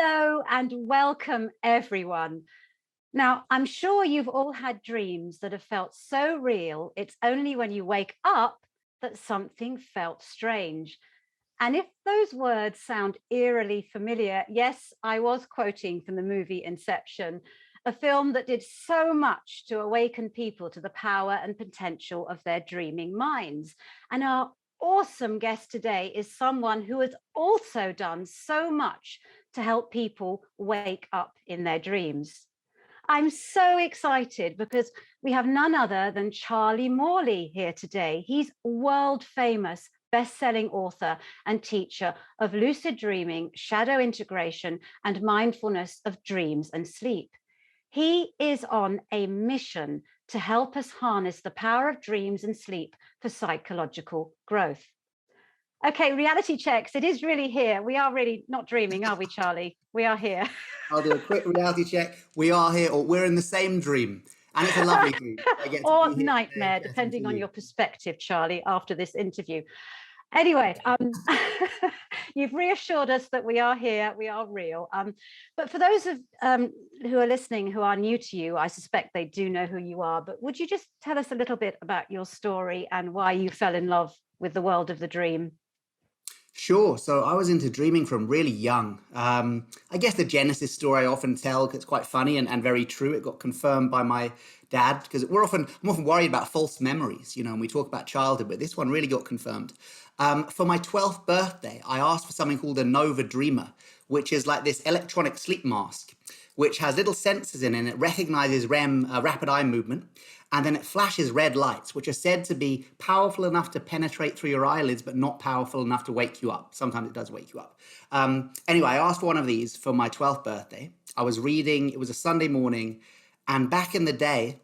Hello and welcome, everyone. Now, I'm sure you've all had dreams that have felt so real, it's only when you wake up that something felt strange. And if those words sound eerily familiar, yes, I was quoting from the movie Inception, a film that did so much to awaken people to the power and potential of their dreaming minds. And our awesome guest today is someone who has also done so much to help people wake up in their dreams. I'm so excited because we have none other than Charlie Morley here today. He's world famous best-selling author and teacher of lucid dreaming, shadow integration, and mindfulness of dreams and sleep. He is on a mission to help us harness the power of dreams and sleep for psychological growth. Okay, reality checks. It is really here. We are really not dreaming, are we, Charlie? We are here. I'll do a quick reality check. We are here, or we're in the same dream. And it's a lovely dream. Or nightmare, depending on your perspective, Charlie, after this interview. Anyway, you've reassured us that we are here, we are real. But for those who are listening who are new to you, I suspect they do know who you are. But would you just tell us a little bit about your story and why you fell in love with the world of the dream? Sure. So I was into dreaming from really young. I guess the Genesis story I often tell, 'cause it's quite funny and very true. It got confirmed by my dad because I'm often worried about false memories, and we talk about childhood, but this one really got confirmed. For my 12th birthday, I asked for something called a Nova Dreamer, which is like this electronic sleep mask, which has little sensors in it, and it recognizes REM, rapid eye movement, and then it flashes red lights, which are said to be powerful enough to penetrate through your eyelids, but not powerful enough to wake you up. Sometimes it does wake you up. Anyway, I asked for one of these for my 12th birthday. I was reading, it was a Sunday morning, and back in the day,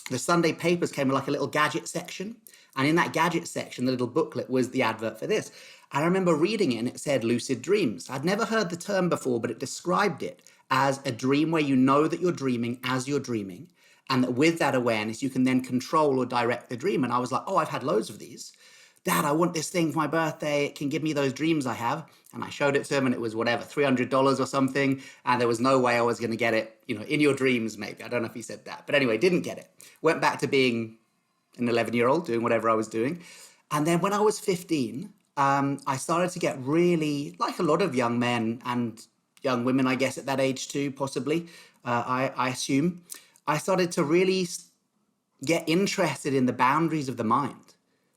the Sunday papers came with like a little gadget section. And in that gadget section, the little booklet was the advert for this. I remember reading it and it said lucid dreams. I'd never heard the term before, but it described it as a dream where you know that you're dreaming as you're dreaming. And that with that awareness, you can then control or direct the dream. And I was like, oh, I've had loads of these. Dad, I want this thing for my birthday. It can give me those dreams I have. And I showed it to him and it was whatever, $300 or something. And there was no way I was going to get it, in your dreams, maybe. I don't know if he said that. But anyway, didn't get it. Went back to being an 11-year-old doing whatever I was doing. And then when I was 15, I started to get really, like a lot of young men and young women, I guess, at that age too, possibly, I assume, I started to really get interested in the boundaries of the mind.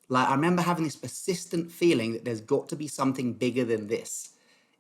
Like, I remember having this persistent feeling that there's got to be something bigger than this.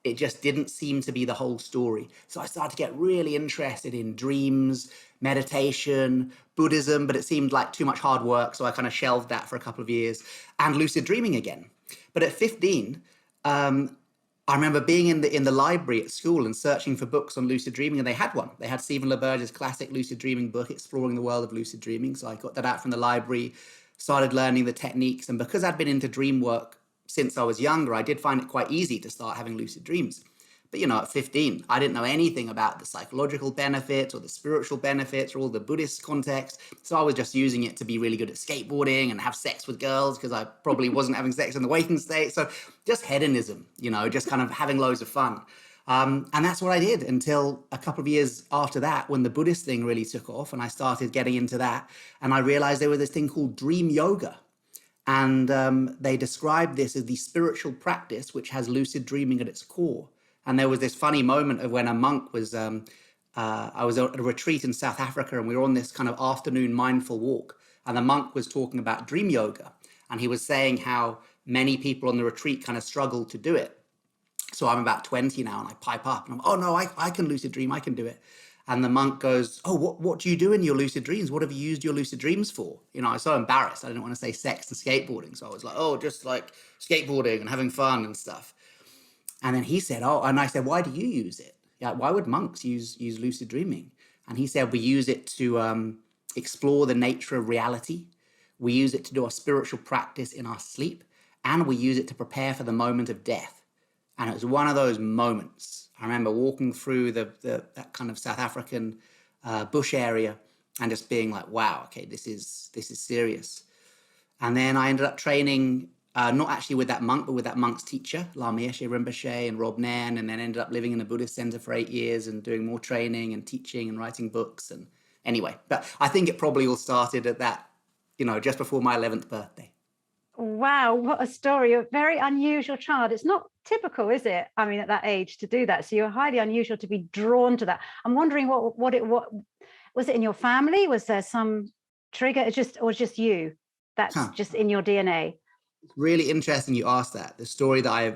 It just didn't seem to be the whole story. So I started to get really interested in dreams, meditation, Buddhism, but it seemed like too much hard work. So I kind of shelved that for a couple of years, and lucid dreaming again. But at 15, I remember being in the library at school and searching for books on lucid dreaming, and they had one. They had Stephen LaBerge's classic lucid dreaming book, Exploring the World of Lucid Dreaming. So I got that out from the library, started learning the techniques. And because I'd been into dream work since I was younger, I did find it quite easy to start having lucid dreams. But, at 15, I didn't know anything about the psychological benefits or the spiritual benefits or all the Buddhist context. So I was just using it to be really good at skateboarding and have sex with girls because I probably wasn't having sex in the waking state. So just hedonism, just kind of having loads of fun. And that's what I did until a couple of years after that, when the Buddhist thing really took off and I started getting into that. And I realized there was this thing called dream yoga. And they described this as the spiritual practice which has lucid dreaming at its core. And there was this funny moment of when a monk was, I was at a retreat in South Africa and we were on this kind of afternoon mindful walk. And the monk was talking about dream yoga. And he was saying how many people on the retreat kind of struggled to do it. So I'm about 20 now and I pipe up and I'm, oh no, I can lucid dream, I can do it. And the monk goes, oh, what do you do in your lucid dreams? What have you used your lucid dreams for? I was so embarrassed. I didn't want to say sex and skateboarding. So I was like, oh, just like skateboarding and having fun and stuff. And then he said, oh, and I said, why do you use it? Yeah, why would monks use lucid dreaming? And he said, we use it to explore the nature of reality. We use it to do our spiritual practice in our sleep. And we use it to prepare for the moment of death. And it was one of those moments. I remember walking through that kind of South African bush area and just being like, wow, okay, this is serious. And then I ended up training not actually with that monk, but with that monk's teacher, Lama Yeshe Rinpoche and Rob Nairn, and then ended up living in a Buddhist center for 8 years and doing more training and teaching and writing books. And anyway, but I think it probably all started at that, just before my 11th birthday. Wow, what a story. A very unusual child. It's not typical, is it? I mean, at that age to do that. So you're highly unusual to be drawn to that. I'm wondering what was it in your family? Was there some trigger? Just you? That's Huh. just in your DNA. It's really interesting you asked that. The story that I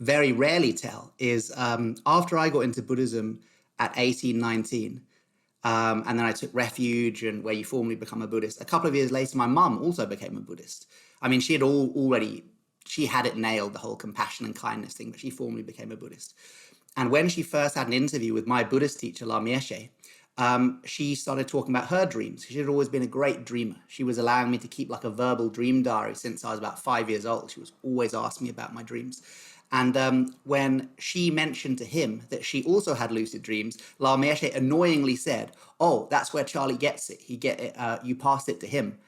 very rarely tell is after I got into Buddhism at 18, 19, and then I took refuge and where you formally become a Buddhist. A couple of years later, my mum also became a Buddhist. I mean, she had it nailed, the whole compassion and kindness thing, but she formally became a Buddhist. And when she first had an interview with my Buddhist teacher, Lama Yeshe, she started talking about her dreams. She had always been a great dreamer. She was allowing me to keep like a verbal dream diary since I was about 5 years old. She was always asking me about my dreams. And when she mentioned to him that she also had lucid dreams, Lama Yeshe annoyingly said, "Oh, that's where Charlie gets it. You passed it to him."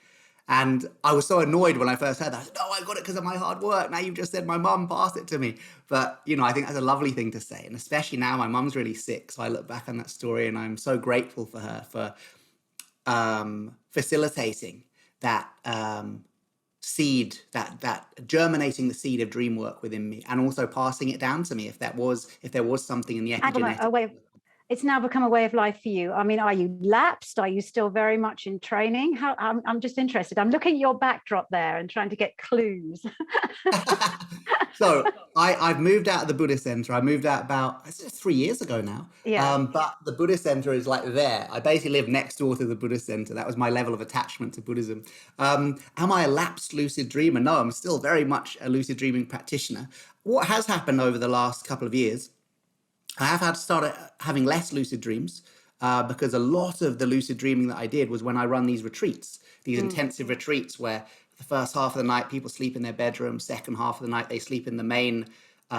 And I was so annoyed when I first heard that. I said, "No, I got it because of my hard work. Now you've just said my mum passed it to me." But, I think that's a lovely thing to say. And especially now my mum's really sick. So I look back on that story and I'm so grateful for her for facilitating that seed, that germinating the seed of dream work within me, and also passing it down to me if there was something in the epigenetic. It's now become a way of life for you. I mean, are you lapsed? Are you still very much in training? I'm just interested. I'm looking at your backdrop there and trying to get clues. So I've moved out of the Buddhist center. I moved out about 3 years ago now. Yeah. But the Buddhist center is like there. I basically live next door to the Buddhist center. That was my level of attachment to Buddhism. Am I a lapsed lucid dreamer? No, I'm still very much a lucid dreaming practitioner. What has happened over the last couple of years, I have had started having less lucid dreams because a lot of the lucid dreaming that I did was when I run these retreats, these intensive retreats where the first half of the night people sleep in their bedroom, second half of the night they sleep in the main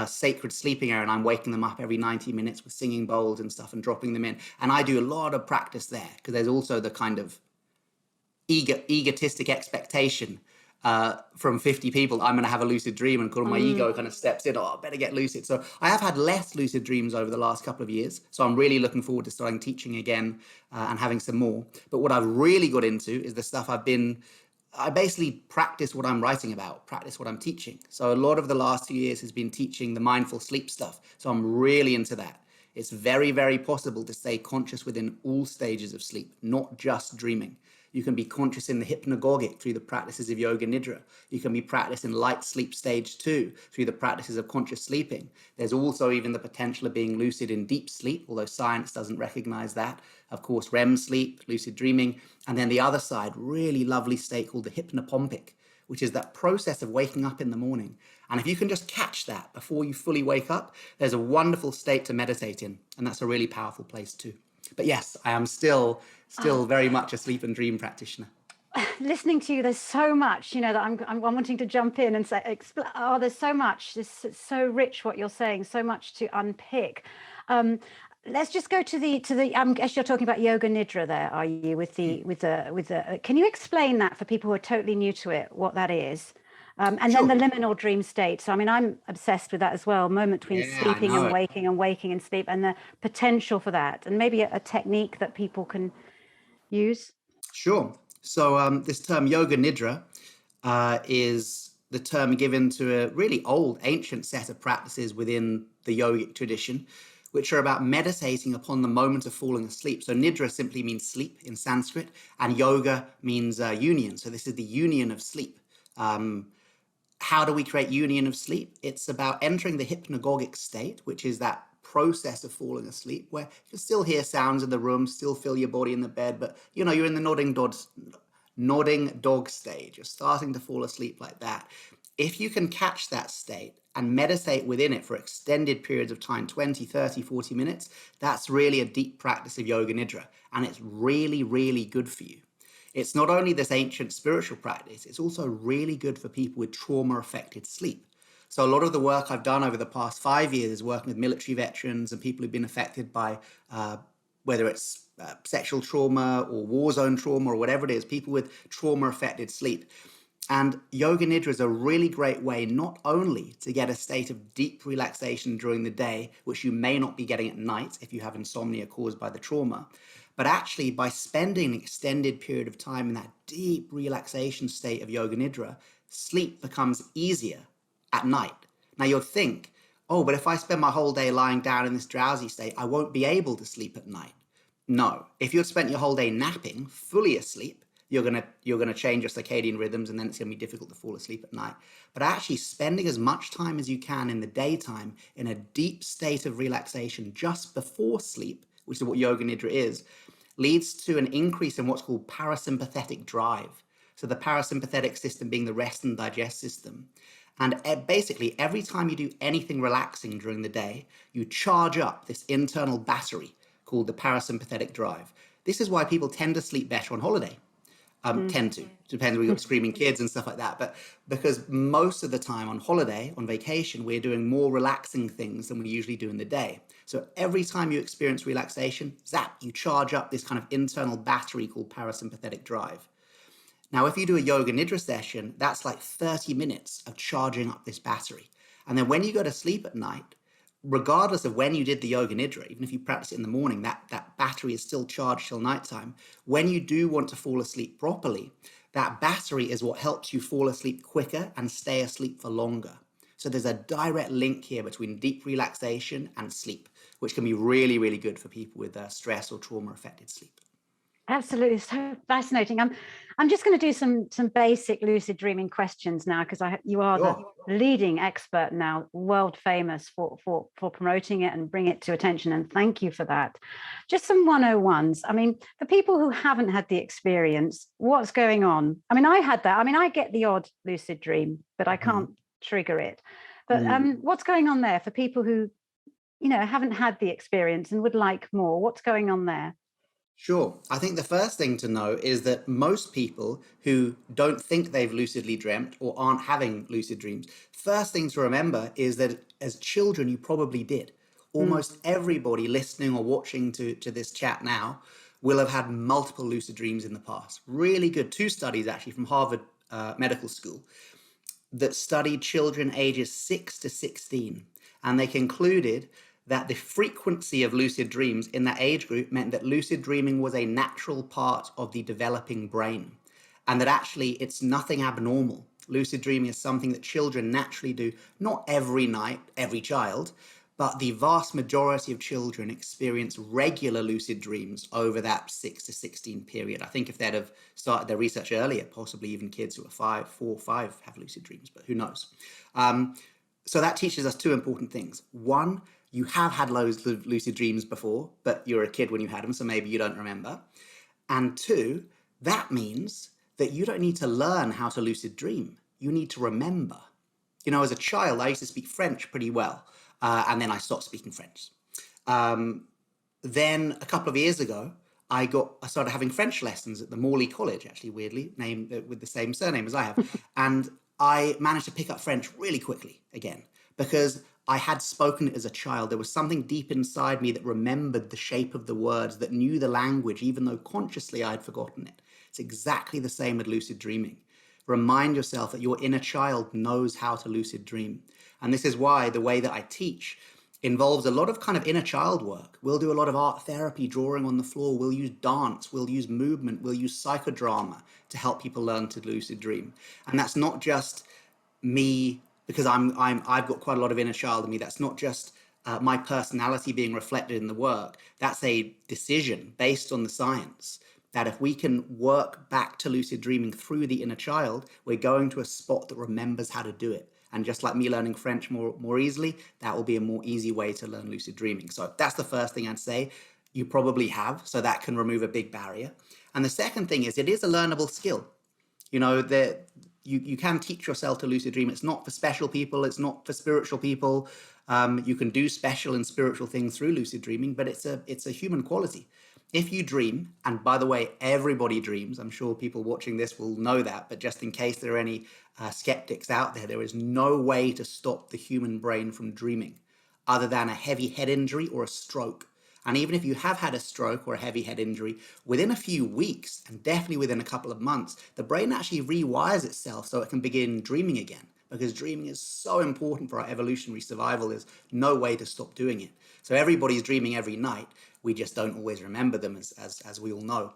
sacred sleeping area, and I'm waking them up every 90 minutes with singing bowls and stuff and dropping them in. And I do a lot of practice there because there's also the kind of egotistic expectation from 50 people, I'm going to have a lucid dream, and my ego kind of steps in, I better get lucid. So I have had less lucid dreams over the last couple of years. So I'm really looking forward to starting teaching again and having some more. But what I've really got into is the stuff I basically practice what I'm writing about, practice what I'm teaching. So a lot of the last 2 years has been teaching the mindful sleep stuff. So I'm really into that. It's very, very possible to stay conscious within all stages of sleep, not just dreaming. You can be conscious in the hypnagogic through the practices of yoga nidra. You can be practicing light sleep stage 2 through the practices of conscious sleeping. There's also even the potential of being lucid in deep sleep, although science doesn't recognize that. Of course, REM sleep, lucid dreaming, and then the other side, really lovely state called the hypnopompic, which is that process of waking up in the morning. And if you can just catch that before you fully wake up, there's a wonderful state to meditate in, and that's a really powerful place too. But yes, I am still very much a sleep and dream practitioner. Listening to you, there's so much, that I'm wanting to jump in and say, there's so much. It's so rich what you're saying, so much to unpick. Let's just go to the. I guess you're talking about yoga nidra. There, are you with the? Can you explain that for people who are totally new to it, what that is? And Sure. then the liminal dream state. So, I mean, I'm obsessed with that as well. Moment between sleeping and waking and sleep, and the potential for that, and maybe a technique that people can use. Sure. So this term yoga nidra is the term given to a really old, ancient set of practices within the yogic tradition, which are about meditating upon the moment of falling asleep. So nidra simply means sleep in Sanskrit, and yoga means union. So this is the union of sleep. How do we create union of sleep? It's about entering the hypnagogic state, which is that process of falling asleep, where you can still hear sounds in the room, still feel your body in the bed, but you're in the nodding dog stage. You're starting to fall asleep like that. If you can catch that state and meditate within it for extended periods of time, 20, 30, 40 minutes, that's really a deep practice of yoga nidra, and it's really, really good for you. It's not only this ancient spiritual practice, it's also really good for people with trauma-affected sleep. So a lot of the work I've done over the past 5 years is working with military veterans and people who've been affected by whether it's sexual trauma or war zone trauma or whatever it is, people with trauma-affected sleep. And yoga nidra is a really great way not only to get a state of deep relaxation during the day, which you may not be getting at night if you have insomnia caused by the trauma, but actually by spending an extended period of time in that deep relaxation state of yoga nidra, sleep becomes easier at night. Now you'll think, oh, but if I spend my whole day lying down in this drowsy state, I won't be able to sleep at night. No, if you've spent your whole day napping, fully asleep, you're gonna change your circadian rhythms, and then it's gonna be difficult to fall asleep at night. But actually spending as much time as you can in the daytime in a deep state of relaxation just before sleep, which is what yoga nidra is, leads to an increase in what's called parasympathetic drive. So the parasympathetic system being the rest and digest system. And basically, every time you do anything relaxing during the day, you charge up this internal battery called the parasympathetic drive. This is why people tend to sleep better on holiday. Tend to. Depends, we've got screaming kids and stuff like that. But because most of the time on holiday, on vacation, we're doing more relaxing things than we usually do in the day. So every time you experience relaxation, zap, you charge up this kind of internal battery called parasympathetic drive. Now, if you do a yoga nidra session, that's like 30 minutes of charging up this battery. And then when you go to sleep at night, regardless of when you did the yoga nidra, even if you practice it in the morning, that battery is still charged till nighttime. When you do want to fall asleep properly, that battery is what helps you fall asleep quicker and stay asleep for longer. So there's a direct link here between deep relaxation and sleep, which can be really, really good for people with stress or trauma affected sleep. Absolutely, so fascinating. I'm just going to do some basic lucid dreaming questions now, because you are the Sure. leading expert now, world famous for promoting it and bring it to attention. And thank you for that. Just some 101s. I mean, for people who haven't had the experience, what's going on? I mean, I had that. I mean, I get the odd lucid dream, but I Mhm. can't trigger it. But Mm. what's going on there for people who, haven't had the experience and would like more? What's going on there? Sure. I think the first thing to know is that most people who don't think they've lucidly dreamt or aren't having lucid dreams, first thing to remember is that as children, you probably did. Mm. Almost everybody listening or watching to this chat now will have had multiple lucid dreams in the past. Really good. Two studies actually from Harvard Medical School that studied children ages 6 to 16, and they concluded that the frequency of lucid dreams in that age group meant that lucid dreaming was a natural part of the developing brain, and that actually it's nothing abnormal. Lucid dreaming is something that children naturally do, not every night, every child, but the vast majority of children experience regular lucid dreams over that 6 to 16 period. I think if they'd have started their research earlier, possibly even kids who are 5 have lucid dreams, but who knows? Um, so that teaches us two important things. One, you have had loads of lucid dreams before, but you were a kid when you had them, so maybe you don't remember. And two, that means that you don't need to learn how to lucid dream. You need to remember. As a child, I used to speak French pretty well, and then I stopped speaking French. Um, then a couple of years ago, I started having French lessons at the Morley College, actually weirdly named with the same surname as I have, and I managed to pick up French really quickly again because I had spoken it as a child. There was something deep inside me that remembered the shape of the words, that knew the language, even though consciously I had forgotten it. It's exactly the same with lucid dreaming. Remind yourself that your inner child knows how to lucid dream. And this is why the way that I teach involves a lot of kind of inner child work. We'll do a lot of art therapy, drawing on the floor. We'll use dance, we'll use movement, we'll use psychodrama to help people learn to lucid dream. And that's not just me because I've got quite a lot of inner child in me. That's not just my personality being reflected in the work. That's a decision based on the science that if we can work back to lucid dreaming through the inner child, we're going to a spot that remembers how to do it. And just like me learning French more easily, that will be a more easy way to learn lucid dreaming. So that's the first thing I'd say. You probably have, so that can remove a big barrier. And the second thing is it is a learnable skill. That you can teach yourself to lucid dream. It's not for special people. It's not for spiritual people. You can do special and spiritual things through lucid dreaming, but it's a human quality. If you dream, and by the way, everybody dreams. I'm sure people watching this will know that, but just in case there are any skeptics out there, there is no way to stop the human brain from dreaming other than a heavy head injury or a stroke. And even if you have had a stroke or a heavy head injury, within a few weeks, and definitely within a couple of months, the brain actually rewires itself so it can begin dreaming again. Because dreaming is so important for our evolutionary survival, there's no way to stop doing it. So everybody's dreaming every night. We just don't always remember them, as we all know.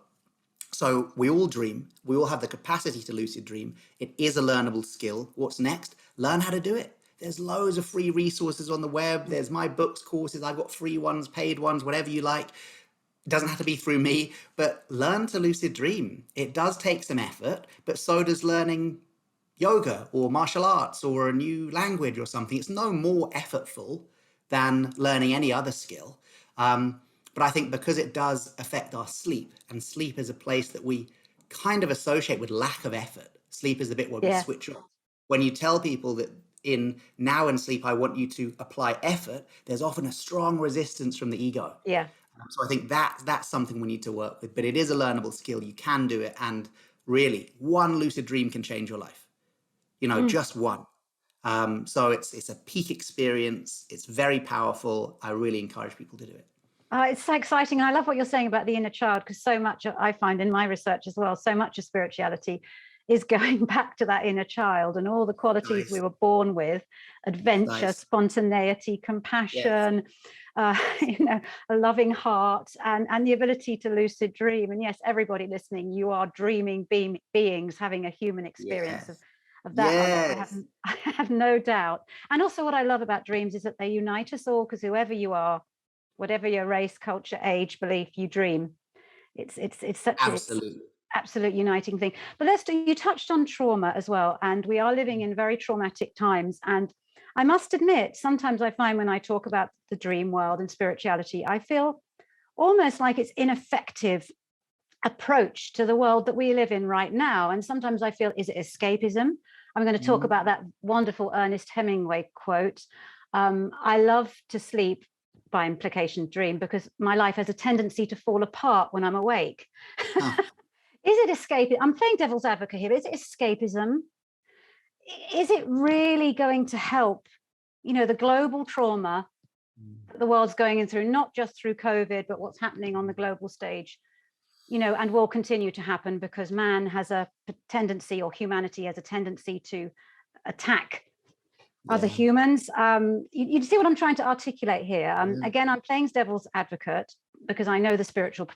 So we all dream. We all have the capacity to lucid dream. It is a learnable skill. What's next? Learn how to do it. There's loads of free resources on the web. There's my books, courses. I've got free ones, paid ones, whatever you like. It doesn't have to be through me, but learn to lucid dream. It does take some effort, but so does learning yoga or martial arts or a new language or something. It's no more effortful than learning any other skill. But I think because it does affect our sleep, and sleep is a place that we kind of associate with lack of effort. Sleep is the bit where we Yeah. switch off. When you tell people that in now and sleep, I want you to apply effort, there's often a strong resistance from the ego. Yeah. So I think that's something we need to work with, but it is a learnable skill. You can do it. And really, one lucid dream can change your life, just one. So it's a peak experience. It's very powerful. I really encourage people to do it. It's so exciting. And I love what you're saying about the inner child, because so much I find in my research as well, so much of spirituality is going back to that inner child and all the qualities we Nice. were born with: adventure, Nice. spontaneity, Yes. compassion, uh, a loving heart, and the ability to lucid dream. And yes, everybody listening, you are dreaming beings having a human experience Yes. of that. Yes. I have no doubt. And also, what I love about dreams is that they unite us all, because whoever you are, whatever your race, culture, age, belief, you dream. It's such a Absolutely. absolute uniting thing. But Lester, you touched on trauma as well, and we are living in very traumatic times. And I must admit, sometimes I find when I talk about the dream world and spirituality, I feel almost like it's ineffective approach to the world that we live in right now. And sometimes I feel, is it escapism? I'm going to talk Mm. about that wonderful Ernest Hemingway quote. I love to sleep, by implication dream, because my life has a tendency to fall apart when I'm awake. Huh. Is it escapism? I'm playing devil's advocate here. Is it escapism? Is it really going to help, the global trauma that the world's going through, not just through COVID, but what's happening on the global stage, and will continue to happen because man has a tendency, or humanity has a tendency to attack other Yeah. humans. You see what I'm trying to articulate here? Yeah. Again, I'm playing devil's advocate because I know the spiritual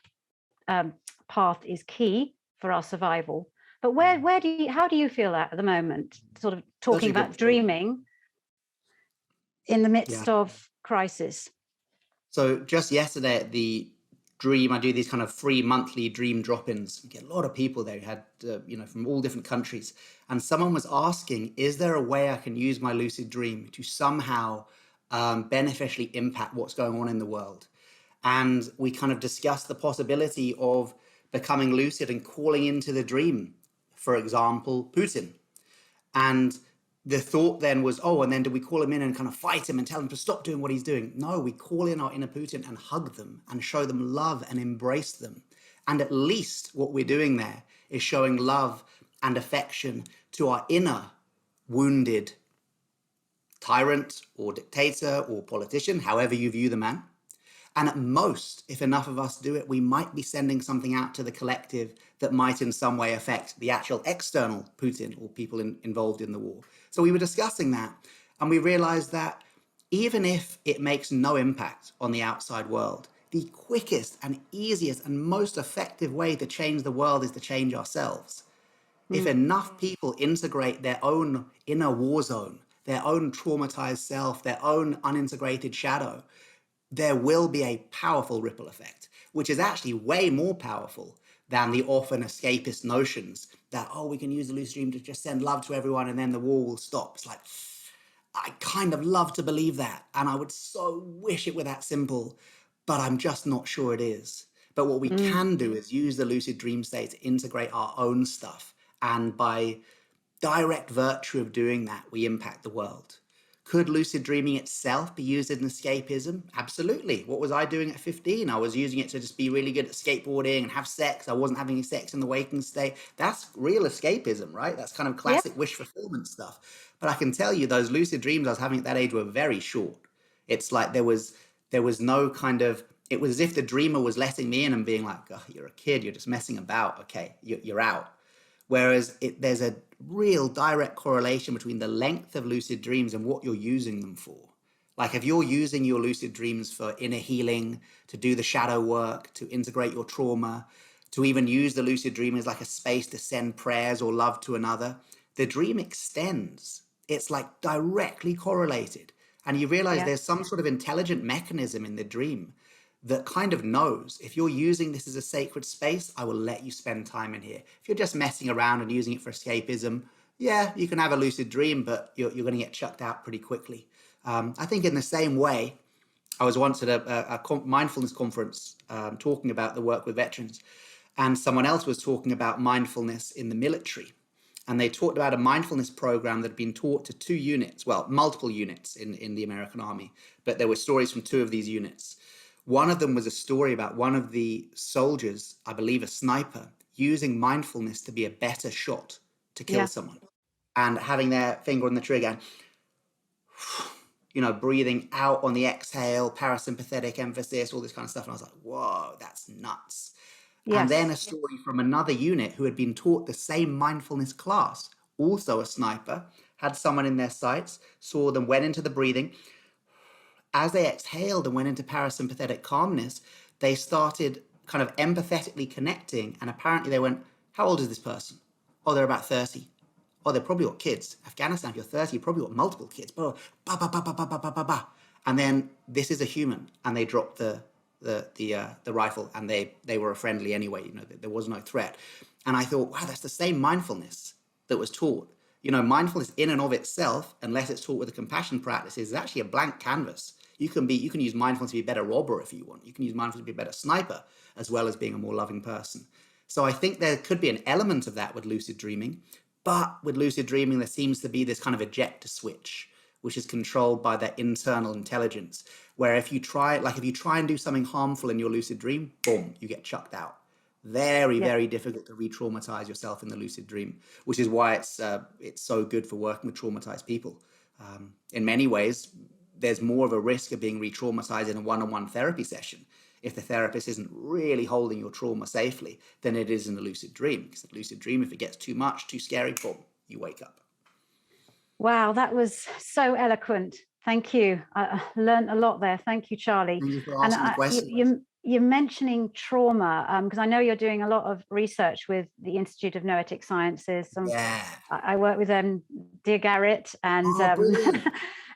path is key for our survival. But how do you feel at the moment? Sort of Such talking a good about point. dreaming in the Yeah. midst of crisis. So just yesterday at the Dream, I do these kind of free monthly Dream drop-ins. You get a lot of people there who had, from all different countries. And someone was asking, is there a way I can use my lucid dream to somehow beneficially impact what's going on in the world? And we kind of discussed the possibility of becoming lucid and calling into the dream, for example, Putin. And the thought then was, oh, and then do we call him in and kind of fight him and tell him to stop doing what he's doing? No, we call in our inner Putin and hug them and show them love and embrace them. And at least what we're doing there is showing love and affection to our inner wounded tyrant or dictator or politician, however you view the man. And at most, if enough of us do it, we might be sending something out to the collective that might in some way affect the actual external Putin or people involved in the war. So we were discussing that, and we realized that even if it makes no impact on the outside world, the quickest and easiest and most effective way to change the world is to change ourselves. If enough people integrate their own inner war zone, their own traumatized self, their own unintegrated shadow, there will be a powerful ripple effect, which is actually way more powerful than the often escapist notions that, oh, we can use the lucid dream to just send love to everyone and then the war will stop. It's like, I kind of love to believe that. And I would so wish it were that simple, but I'm just not sure it is. But what we Mm. can do is use the lucid dream state to integrate our own stuff. And by direct virtue of doing that, we impact the world. Could lucid dreaming itself be used as an escapism? Absolutely. What was I doing at 15? I was using it to just be really good at skateboarding and have sex. I wasn't having sex in the waking state. That's real escapism, right? That's kind of Yeah. classic wish fulfillment stuff. But I can tell you those lucid dreams I was having at that age were very short. It's like there was no kind of it was as if the dreamer was letting me in and being like, oh, you're a kid, you're just messing about. Okay, you're out. Whereas there's a real direct correlation between the length of lucid dreams and what you're using them for. Like if you're using your lucid dreams for inner healing, to do the shadow work, to integrate your trauma, to even use the lucid dream as like a space to send prayers or love to another, the dream extends. It's like directly correlated. And you realize Yeah. there's some sort of intelligent mechanism in the dream that kind of knows if you're using this as a sacred space, I will let you spend time in here. If you're just messing around and using it for escapism, yeah, you can have a lucid dream, but you're going to get chucked out pretty quickly. I think in the same way, I was once at a mindfulness conference talking about the work with veterans, and someone else was talking about mindfulness in the military. And they talked about a mindfulness program that had been taught to 2 units, well, multiple units in the American Army, but there were stories from 2 of these units. One of them was a story about one of the soldiers, I believe a sniper, using mindfulness to be a better shot to kill Yeah. someone, and having their finger on the trigger and, breathing out on the exhale, parasympathetic emphasis, all this kind of stuff. And I was like, whoa, that's nuts. And then a Yes. story from another unit who had been taught the same mindfulness class, also a sniper, had someone in their sights, saw them, went into the breathing. As they exhaled and went into parasympathetic calmness, they started kind of empathetically connecting. And apparently they went, how old is this person? Oh, they're about 30. Oh, they've probably got kids. Afghanistan, if you're 30, you've probably got multiple kids. Ba, ba, ba, ba, ba, ba, ba, ba, ba. And then this is a human. And they dropped the rifle, and they were friendly anyway. There was no threat. And I thought, wow, that's the same mindfulness that was taught. Mindfulness in and of itself, unless it's taught with a compassion practice, is actually a blank canvas. You can use mindfulness to be a better robber if you want. You can use mindfulness to be a better sniper, as well as being a more loving person. So I think there could be an element of that with lucid dreaming. But with lucid dreaming, there seems to be this kind of ejector switch, which is controlled by that internal intelligence, where if you try and do something harmful in your lucid dream, boom, you get chucked out. Very, Yeah. very difficult to re-traumatize yourself in the lucid dream, which is why it's so good for working with traumatized people. In many ways, there's more of a risk of being re-traumatized in a one-on-one therapy session if the therapist isn't really holding your trauma safely than it is in a lucid dream. Because the lucid dream, if it gets too much, too scary, boom, you wake up. Wow, that was so eloquent. Thank you. I learned a lot there. Thank you, Charlie. Thank you for And asking the question. you're mentioning trauma because I know you're doing a lot of research with the Institute of Noetic Sciences. Yeah. I work with dear Garrett and Brilliant.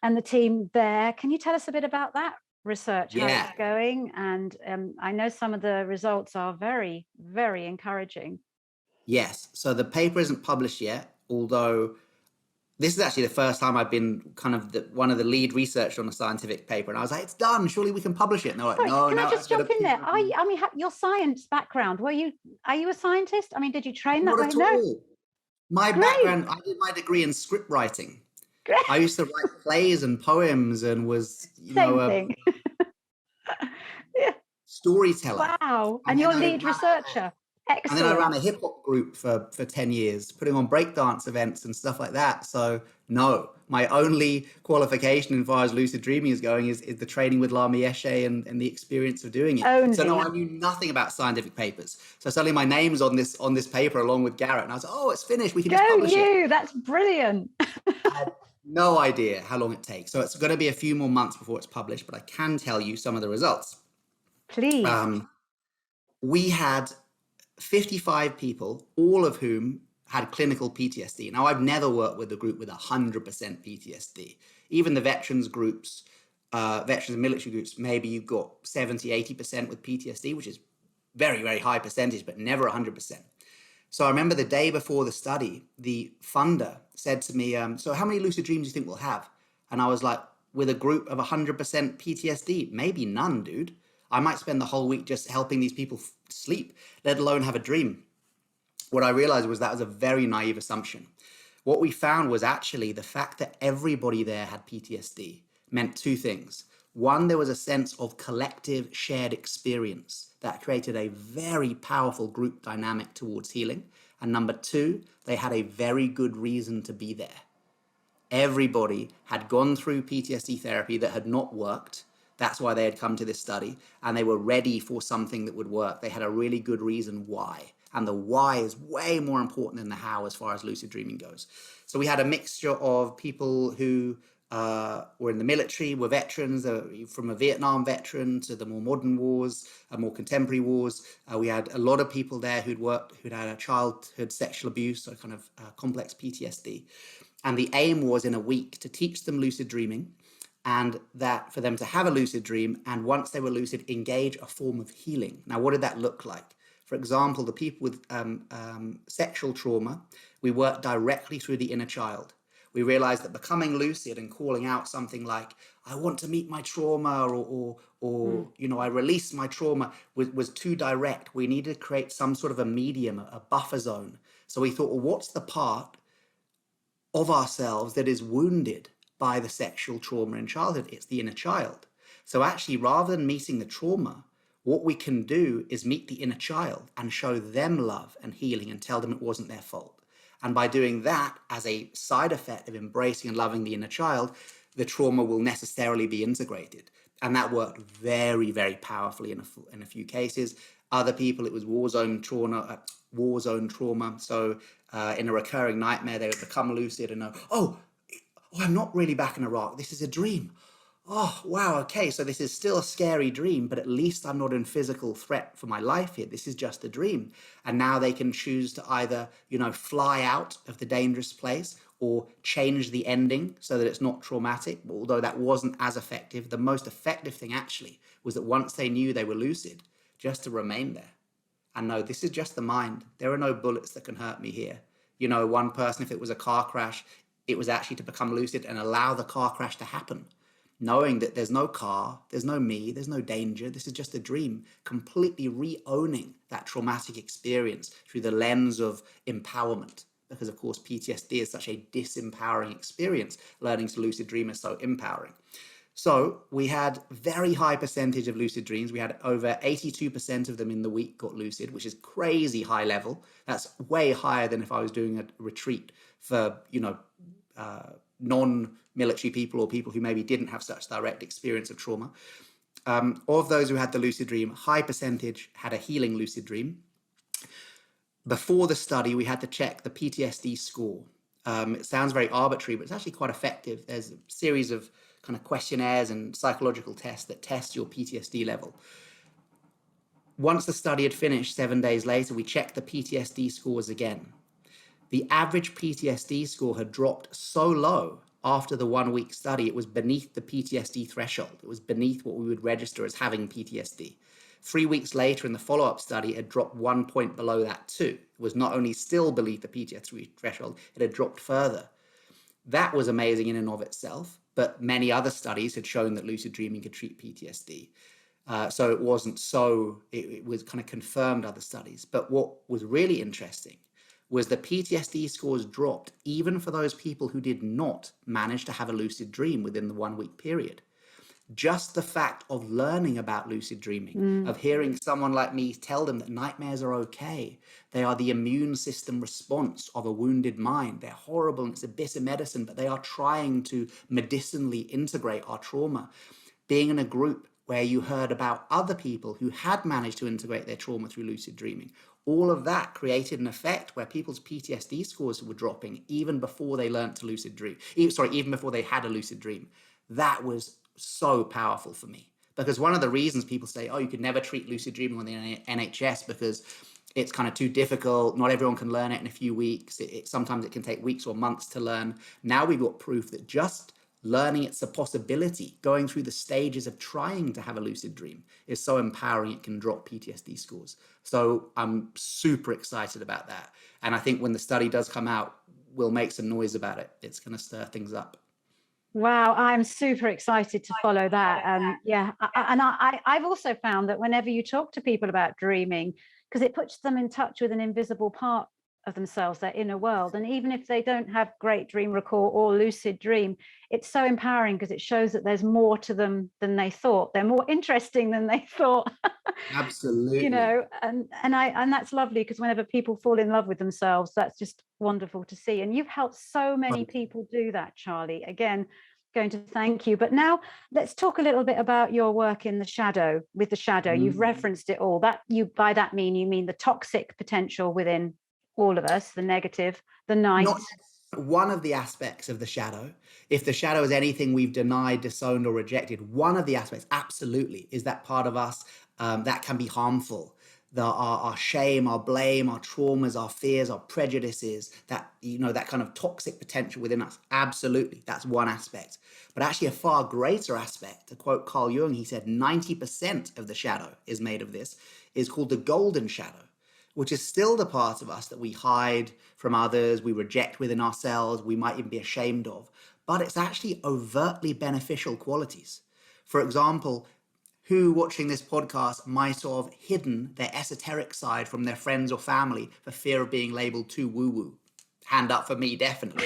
and the team there. Can you tell us a bit about that research, how Yeah. it's going? And I know some of the results are very, very encouraging. Yes. So the paper isn't published yet, although this is actually the first time I've been kind of one of the lead researchers on a scientific paper. And I was like, it's done. Surely we can publish it. And they're like, Sorry, no, can I no, it's just got to jump in peer there? review. Your science background, are you a scientist? I mean, did you train that Not way? at No. all. My Great. background, I did my degree in script writing. Great. I used to write plays and poems and was, Same a thing. Yeah. storyteller. Wow. And And then you're I lead ran researcher. And then I ran Excellent. a hip hop group for 10 years, putting on breakdance events and stuff like that. So, no, my only qualification as far as lucid dreaming is going is the training with Lama Yeshe and the experience of doing it. So, no, Only. I knew nothing about scientific papers. So, suddenly my name's on this paper along with Garrett. And I was like, oh, it's finished. We can just Go publish it. you. That's brilliant. I had no idea how long it takes. So, it's going to be a few more months before it's published, but I can tell you some of the results. Please. We had 55 people, all of whom had clinical PTSD. Now, I've never worked with a group with 100% PTSD. Even the veterans groups, veterans and military groups, maybe you've got 70, 80% with PTSD, which is very, very high percentage, but never 100%. So I remember the day before the study, the funder said to me, so how many lucid dreams do you think we'll have? And I was like, with a group of 100% PTSD, maybe none, dude. I might spend the whole week just helping these people sleep, let alone have a dream. What I realized was that was a very naive assumption. What we found was actually the fact that everybody there had PTSD meant 2 things. One, there was a sense of collective shared experience that created a very powerful group dynamic towards healing. And number 2, they had a very good reason to be there. Everybody had gone through PTSD therapy that had not worked. That's why they had come to this study, and they were ready for something that would work. They had a really good reason why. And the why is way more important than the how as far as lucid dreaming goes. So we had a mixture of people who were in the military, were veterans, from a Vietnam veteran to the more modern wars, more contemporary wars. We had a lot of people there who'd had a childhood sexual abuse, so kind of complex PTSD. And the aim was in a week to teach them lucid dreaming, and that for them to have a lucid dream, and once they were lucid, engage a form of healing. Now, what did that look like? For example, the people with sexual trauma, we worked directly through the inner child. We realized that becoming lucid and calling out something like, I want to meet my trauma, or I release my trauma, was too direct. We needed to create some sort of a medium, a buffer zone. So we thought, well, what's the part of ourselves that is wounded by the sexual trauma in childhood? It's the inner child. So actually, rather than meeting the trauma, what we can do is meet the inner child and show them love and healing and tell them it wasn't their fault. And by doing that, as a side effect of embracing and loving the inner child, the trauma will necessarily be integrated. And that worked very, very powerfully in a few cases. Other people, it was war zone trauma. So in a recurring nightmare, they would become lucid and know, oh, I'm not really back in Iraq. This is a dream. Oh, wow, okay, so this is still a scary dream, but at least I'm not in physical threat for my life here. This is just a dream. And now they can choose to either, fly out of the dangerous place or change the ending so that it's not traumatic. Although that wasn't as effective. The most effective thing actually was that once they knew they were lucid, just to remain there and know this is just the mind. There are no bullets that can hurt me here. One person, if it was a car crash, it was actually to become lucid and allow the car crash to happen, knowing that there's no car, there's no me, there's no danger. This is just a dream, completely re-owning that traumatic experience through the lens of empowerment. Because of course, PTSD is such a disempowering experience. Learning to lucid dream is so empowering. So we had very high percentage of lucid dreams. We had over 82% of them in the week got lucid, which is crazy high level. That's way higher than if I was doing a retreat for, non-military people or people who maybe didn't have such direct experience of trauma. Of those who had the lucid dream, high percentage had a healing lucid dream. Before the study, we had to check the PTSD score. It sounds very arbitrary, but it's actually quite effective. There's a series of kind of questionnaires and psychological tests that test your PTSD level. Once the study had finished 7 days later, we checked the PTSD scores again. The average PTSD score had dropped so low after the 1 week study, it was beneath the PTSD threshold. It was beneath what we would register as having PTSD. 3 weeks later in the follow-up study, it had dropped 1 point below that too. It was not only still beneath the PTSD threshold, it had dropped further. That was amazing in and of itself, but many other studies had shown that lucid dreaming could treat PTSD. So it wasn't it was kind of confirmed other studies. But what was really interesting was the PTSD scores dropped even for those people who did not manage to have a lucid dream within the 1 week period. Just the fact of learning about lucid dreaming, of hearing someone like me tell them that nightmares are okay. They are the immune system response of a wounded mind. They're horrible and it's a bitter medicine, but they are trying to medicinally integrate our trauma. Being in a group where you heard about other people who had managed to integrate their trauma through lucid dreaming. All of that created an effect where people's PTSD scores were dropping even before they learned to lucid dream. Even before they had a lucid dream. That was so powerful for me. Because one of the reasons people say, oh, you could never treat lucid dreaming on the NHS because it's kind of too difficult. Not everyone can learn it in a few weeks. Sometimes it can take weeks or months to learn. Now we've got proof that just learning it's a possibility, going through the stages of trying to have a lucid dream is so empowering it can drop PTSD scores. So I'm super excited about that. And I think when the study does come out, we'll make some noise about it. It's going to stir things up. Wow, I'm super excited to follow that. I've also found that whenever you talk to people about dreaming, because it puts them in touch with an invisible part of themselves, their inner world. And even if they don't have great dream recall or lucid dream, it's so empowering because it shows that there's more to them than they thought. They're more interesting than they thought. Absolutely. And that's lovely because whenever people fall in love with themselves, that's just wonderful to see. And you've helped so many people do that, Charlie. Again, going to thank you. But now let's talk a little bit about your work in the shadow, with the shadow. You've Mm. referenced it all. That you by that mean you mean the toxic potential within all of us, the negative, the Not night. one of the aspects of the shadow. If the shadow is anything we've denied, disowned, or rejected, one of the aspects absolutely is that part of us that can be harmful. Our shame, our blame, our traumas, our fears, our prejudices, that that kind of toxic potential within us. Absolutely, that's one aspect. But actually, a far greater aspect. To quote Carl Jung, he said 90% of the shadow is made of this. Is called the golden shadow, which is still the part of us that we hide from others, we reject within ourselves, we might even be ashamed of. But it's actually overtly beneficial qualities. For example, who watching this podcast might have hidden their esoteric side from their friends or family for fear of being labeled too woo woo? Hand up for me, definitely.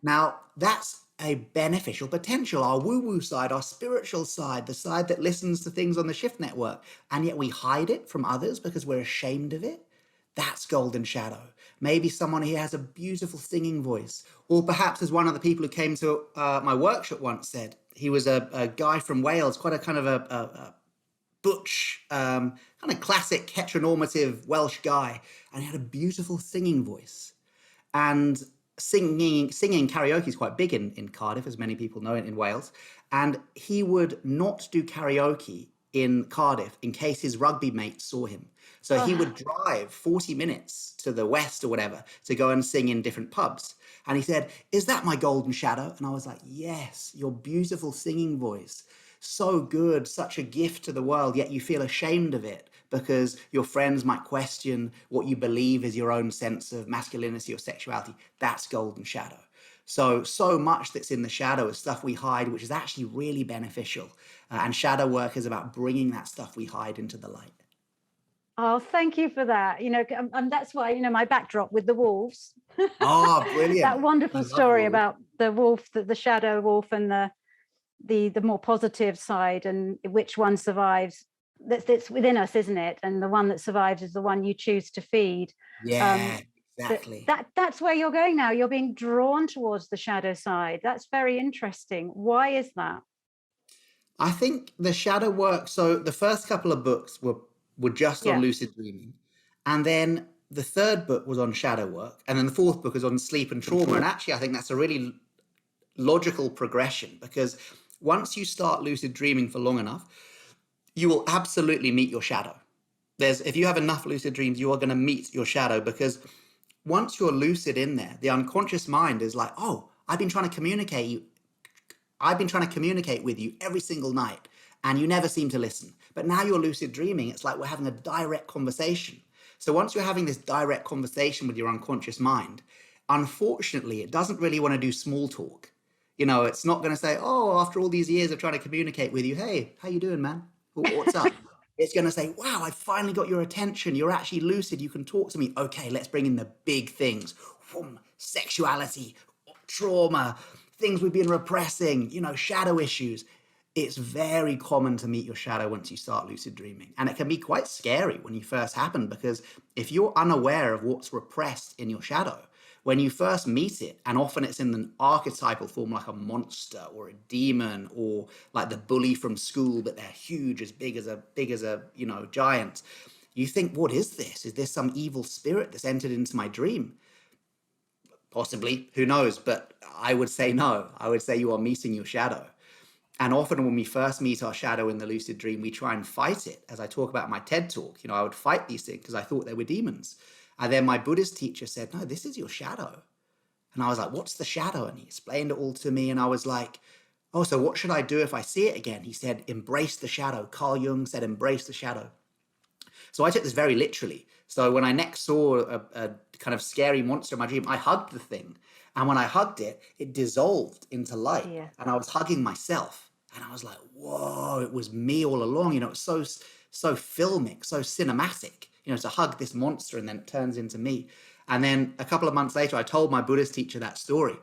Now, that's a beneficial potential, our woo woo side, our spiritual side, the side that listens to things on the shift network, and yet we hide it from others because we're ashamed of it. That's golden shadow. Maybe someone here has a beautiful singing voice, or perhaps as one of the people who came to my workshop once said, he was a guy from Wales, quite a kind of a butch, kind of classic heteronormative Welsh guy, and he had a beautiful singing voice. And singing karaoke is quite big in Cardiff, as many people know, in Wales. And he would not do karaoke in Cardiff in case his rugby mates saw him. So he Oh, would drive 40 minutes to the west or whatever to go and sing in different pubs. And he said, "Is that my golden shadow?" And I was like, "Yes, your beautiful singing voice. So good, such a gift to the world, yet you feel ashamed of it because your friends might question what you believe is your own sense of masculinity or sexuality." That's golden shadow. So much that's in the shadow is stuff we hide, which is actually really beneficial. And shadow work is about bringing that stuff we hide into the light. oh, thank you for that. And that's why, my backdrop with the wolves, Ah, brilliant. that I wonderful love story wolves. about the wolf, the shadow wolf, and the more positive side, and which one survives. That's within us, isn't it? And the one that survives is the one you choose to feed. Um, Yeah, but exactly. that's where you're going now. You're being drawn towards the shadow side. That's very interesting. Why is that? I think the shadow work. So the first couple of books were just on Yeah. lucid dreaming, and then the third book was on shadow work, and then the fourth book is on sleep and trauma. And actually, I think that's a really logical progression because once you start lucid dreaming for long enough, you will absolutely meet your shadow. If you have enough lucid dreams, you are going to meet your shadow because once you're lucid in there, the unconscious mind is like, "Oh, I've been trying to communicate with you every single night, and you never seem to listen. But now you're lucid dreaming. It's like we're having a direct conversation." So once you're having this direct conversation with your unconscious mind, unfortunately, it doesn't really want to do small talk. It's not going to say, "Oh, after all these years of trying to communicate with you, hey, how you doing, man? What's up?" It's going to say, "Wow, I finally got your attention. You're actually lucid. You can talk to me. Okay, let's bring in the big things. Sexuality, trauma, things we've been repressing, shadow issues." It's very common to meet your shadow once you start lucid dreaming. And it can be quite scary when you first happen because if you're unaware of what's repressed in your shadow, when you first meet it, and often it's in an archetypal form like a monster or a demon or like the bully from school, but they're huge, as big as a giant. You think, what is this? Is this some evil spirit that's entered into my dream? Possibly, who knows? But I would say no. I would say you are meeting your shadow. And often when we first meet our shadow in the lucid dream, we try and fight it. As I talk about my TED talk, I would fight these things because I thought they were demons. And then my Buddhist teacher said, "No, this is your shadow." And I was like, "What's the shadow?" And he explained it all to me. And I was like, "Oh, so what should I do if I see it again?" He said, "Embrace the shadow." Carl Jung said, "Embrace the shadow." So I took this very literally. So when I next saw a kind of scary monster in my dream, I hugged the thing. And when I hugged it, it dissolved into light. Yeah. And I was hugging myself. And I was like, whoa, it was me all along. It was so filmic, so cinematic, to hug this monster and then it turns into me. And then a couple of months later, I told my Buddhist teacher that story.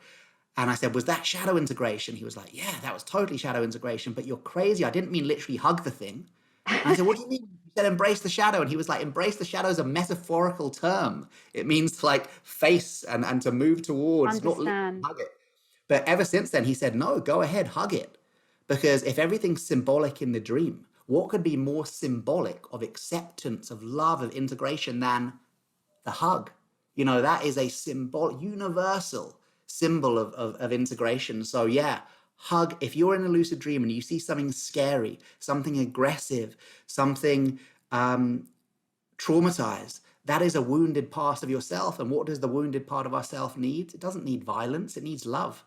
And I said, "Was that shadow integration?" He was like, "Yeah, that was totally shadow integration, but you're crazy. I didn't mean literally hug the thing." And I said, "What do you mean?" He said, "Embrace the shadow." And he was like, "Embrace the shadow is a metaphorical term. It means to like face and to move towards, not literally Understand. hug it." But ever since then, he said, no, go ahead, hug it. Because if everything's symbolic in the dream, what could be more symbolic of acceptance, of love, of integration than the hug? You know, that is a symbol, universal symbol of integration. So yeah, hug. If you're in a lucid dream and you see something scary, something aggressive, something traumatized, that is a wounded part of yourself. And what does the wounded part of ourself need? It doesn't need violence, it needs love.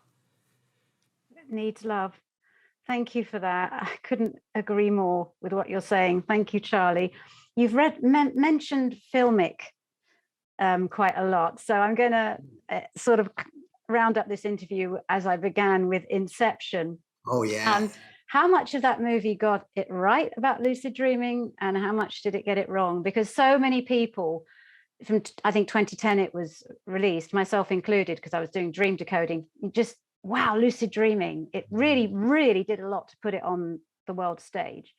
It needs love. Thank you for that. I couldn't agree more with what you're saying. Thank you, Charlie. You've mentioned filmic quite a lot. So I'm going to sort of round up this interview as I began with Inception. Oh, yeah. How much of that movie got it right about lucid dreaming and how much did it get it wrong? Because so many people from, I think 2010 it was released, myself included, because I was doing dream decoding, just, wow, lucid dreaming. It really, really did a lot to put it on the world stage.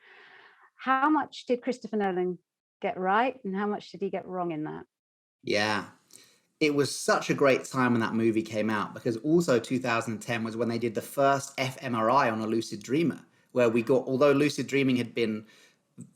How much did Christopher Nolan get right and how much did he get wrong in that? Yeah. It was such a great time when that movie came out, because also 2010 was when they did the first fMRI on a lucid dreamer, where we got, although lucid dreaming had been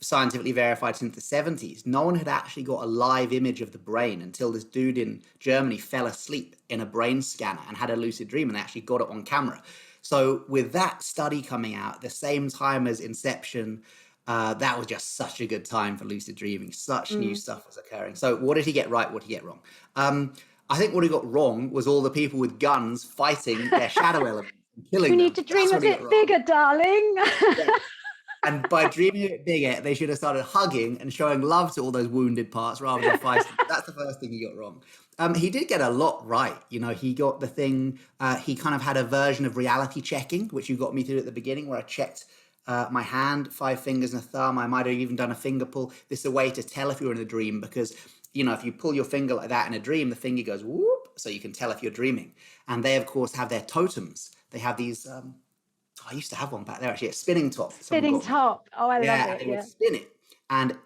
scientifically verified since the 70s, no one had actually got a live image of the brain until this dude in Germany fell asleep in a brain scanner and had a lucid dream, and they actually got it on camera. So with that study coming out at the same time as Inception, that was just such a good time for lucid dreaming. Such new stuff was occurring. So what did he get right? What did he get wrong? I think what he got wrong was all the people with guns fighting their shadow elements and killing You them. need to dream That's a bit bigger, darling. Yeah. And by dreaming a bit bigger, they should have started hugging and showing love to all those wounded parts rather than fighting. That's the first thing he got wrong. He did get a lot right. You know, he got the thing, he kind of had a version of reality checking, which you got me to at the beginning, where I checked my hand, 5 fingers and a thumb. I might have even done a finger pull. This is a way to tell if you're in a dream, because, you know, if you pull your finger like that in a dream, the finger goes whoop, so you can tell if you're dreaming. And they, of course, have their totems. They have these, I used to have one back there, actually, a spinning top. Spinning top. Oh, I love it. They would spin it. And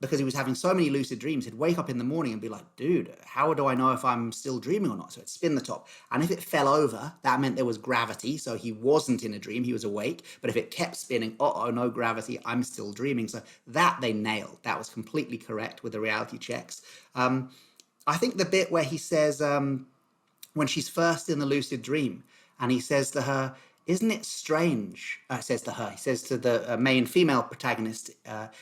because he was having so many lucid dreams, he'd wake up in the morning and be like, dude, how do I know if I'm still dreaming or not? So it'd spin the top. And if it fell over, that meant there was gravity. So he wasn't in a dream, he was awake. But if it kept spinning, uh-oh, no gravity, I'm still dreaming. So that they nailed. That was completely correct with the reality checks. I think the bit where he says, when she's first in the lucid dream, and he says to her, isn't it strange? Says to her, he says to the main female protagonist,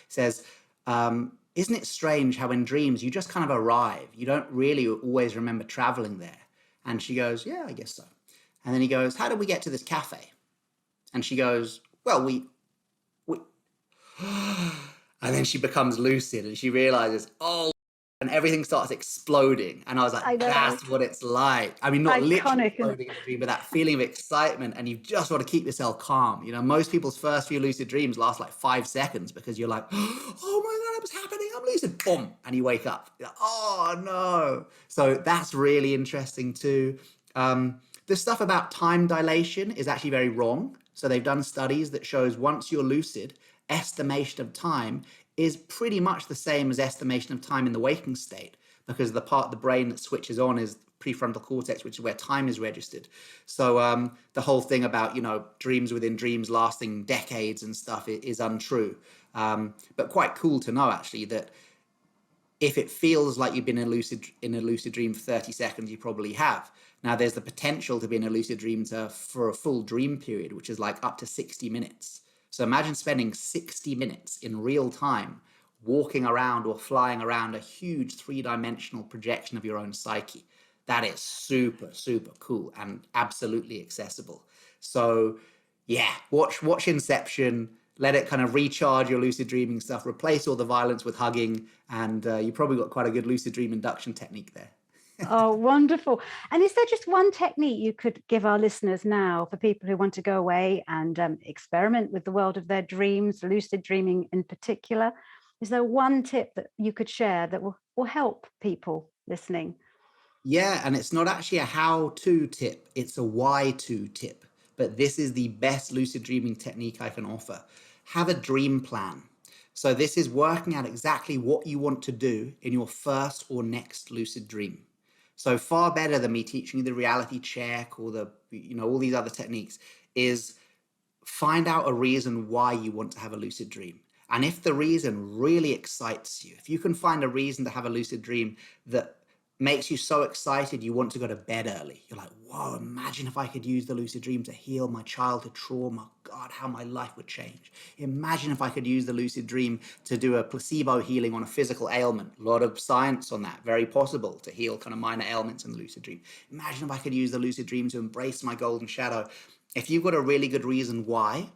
says, isn't it strange how in dreams you just kind of arrive? You don't really always remember traveling there. And she goes, yeah, I guess so. And then he goes, how did we get to this cafe? And she goes, well, we and then she becomes lucid and she realizes, oh, and everything starts exploding. And I was like, that's what it's like. I mean, not literally exploding in a dream, but that feeling of excitement. And you've just got to keep yourself calm. You know, most people's first few lucid dreams last like 5 seconds because you're like, oh my God, what's happening? I'm lucid. Boom. And you wake up. You're like, oh no. So that's really interesting too. The stuff about time dilation is actually very wrong. So they've done studies that shows once you're lucid, estimation of time is pretty much the same as estimation of time in the waking state, because the part of the brain that switches on is prefrontal cortex, which is where time is registered. So the whole thing about, you know, dreams within dreams lasting decades and stuff is untrue. But quite cool to know, actually, that if it feels like you've been in a lucid dream for 30 seconds, you probably have. Now, there's the potential to be in a lucid dream for a full dream period, which is like up to 60 minutes. So imagine spending 60 minutes in real time walking around or flying around a huge 3-dimensional projection of your own psyche. That is super, super cool and absolutely accessible. So yeah, watch Inception, let it kind of recharge your lucid dreaming stuff, replace all the violence with hugging, and you probably got quite a good lucid dream induction technique there. Oh, wonderful. And is there just one technique you could give our listeners now for people who want to go away and experiment with the world of their dreams, lucid dreaming in particular? Is there one tip that you could share that will help people listening? Yeah, and it's not actually a how-to tip, it's a why-to tip. But this is the best lucid dreaming technique I can offer. Have a dream plan. So this is working out exactly what you want to do in your first or next lucid dream. So far better than me teaching you the reality check or all these other techniques is find out a reason why you want to have a lucid dream. And if the reason really excites you, if you can find a reason to have a lucid dream that makes you so excited you want to go to bed early, you're like, whoa, imagine if I could use the lucid dream to heal my childhood trauma. God, how my life would change. Imagine if I could use the lucid dream to do a placebo healing on a physical ailment. A lot of science on that, very possible to heal kind of minor ailments in the lucid dream. Imagine if I could use the lucid dream to embrace my golden shadow. If you've got a really good reason why,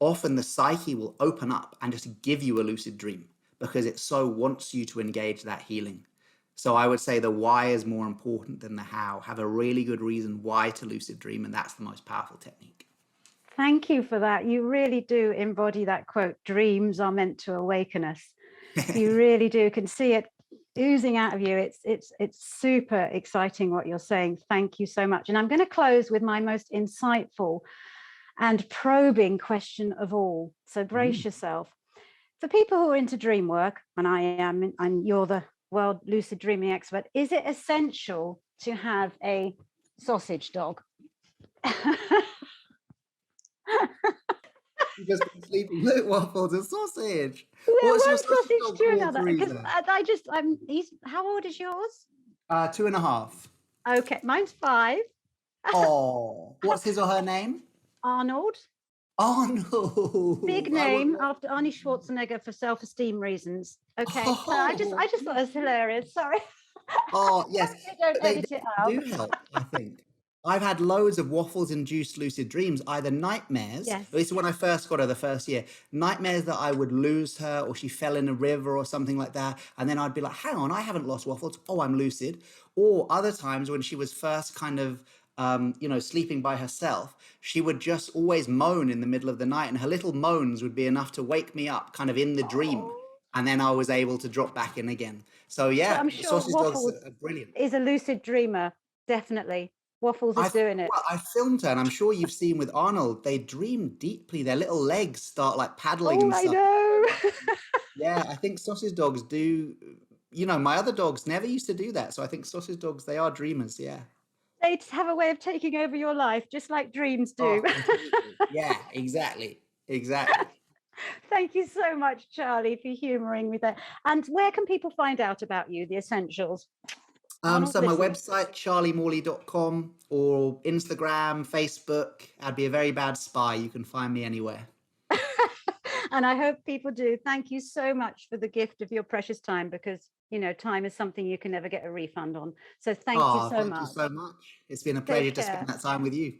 often the psyche will open up and just give you a lucid dream because it so wants you to engage that healing. So I would say the why is more important than the how. Have a really good reason why to lucid dream, and that's the most powerful technique. Thank you for that. You really do embody that quote, dreams are meant to awaken us. You really do, can see it oozing out of you. It's super exciting what you're saying. Thank you so much. And I'm going to close with my most insightful and probing question of all. So brace yourself. For people who are into dream work, and I am, and you're the world lucid dreaming expert, is it essential to have a sausage dog? You just been sleeping. Look, waffles and sausage. Well, What's your one sausage sausage dog to called, another. Because Teresa? he's, how old is yours? 2.5. Okay, mine's 5. Oh, what's his or her name? Arnold, Arnold. big I name want. after Arnie Schwarzenegger for self-esteem reasons. Okay, so I just Oh, thought it was hilarious. Sorry. oh yes, Hope you don't but they edit it out. do help, I think. I've had loads of waffles-induced lucid dreams, either nightmares, Yes. at least when I first got her the first year, nightmares that I would lose her or she fell in a river or something like that. And then I'd be like, hang on, I haven't lost waffles. Oh, I'm lucid. Or other times when she was first kind of, sleeping by herself, she would just always moan in the middle of the night. And her little moans would be enough to wake me up kind of in the dream. Oh. And then I was able to drop back in again. So So yeah, I'm sure sausage dogs Waffles are brilliant. is a lucid dreamer. Definitely. Waffles is doing it. I filmed her, and I'm sure you've seen with Arnold. They dream deeply. Their little legs start like paddling Oh, and I stuff. know. Yeah, I think sausage dogs do. My other dogs never used to do that. So I think sausage dogs, they are dreamers. Yeah. They have a way of taking over your life, just like dreams Oh, do. completely. Yeah, exactly. Exactly. Thank you so much, Charlie, for humoring me there. And where can people find out about you, the essentials? Arnold's So my listening. website, charliemorley.com, or Instagram, Facebook. I'd be a very bad spy. You can find me anywhere. And I hope people do. Thank you so much for the gift of your precious time, because time is something you can never get a refund on. So thank you Oh, so thank you much. so much. It's been a pleasure Take to spend care. that time with you.